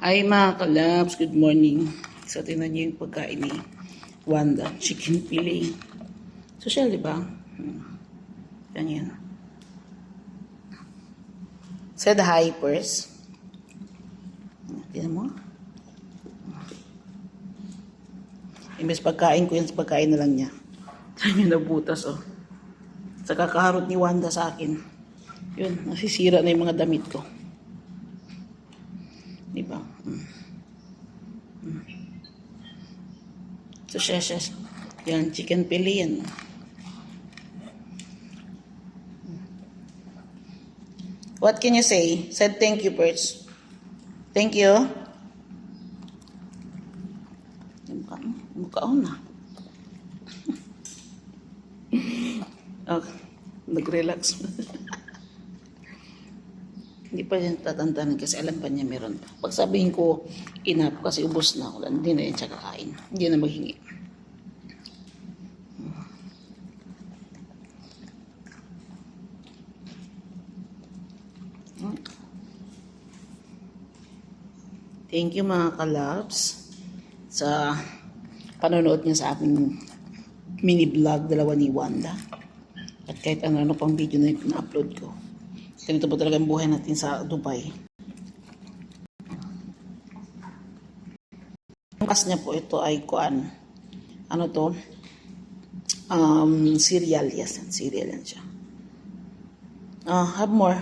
Hi mga kalabs, good morning. So, tingnan niyo yung pagkain ni Wanda. Chicken fillet. Social, di ba? Ganyan. Said hi first. Tingnan mo. Imbes pagkain ko yan, pagkain na lang niya. Tingnan niyo nabutas, oh. Sa kakaharot ni Wanda sa akin. Yun, nasisira na yung mga damit ko. Di ba? So, sheshes. Yan, chicken fillet yan. What can you say? Said thank you first. Thank you. Mukhaon na. Okay. Nag-relax. Hindi pa yan tatantanan kasi alam pa niya meron pa. Pag sabihin ko, enough kasi ubos na ako. Hindi na yan siya kakain. Hindi na maghingi. Thank you mga kalabs sa panonood niya sa aking mini vlog, dalawa ni Wanda. At kahit ano pang video na na-upload ko. Ganito po talaga ang buhay natin sa Dubai. Ang kas niya po ito ay kuan. Ano to? Cereal. Yes, cereal yan siya. Have more.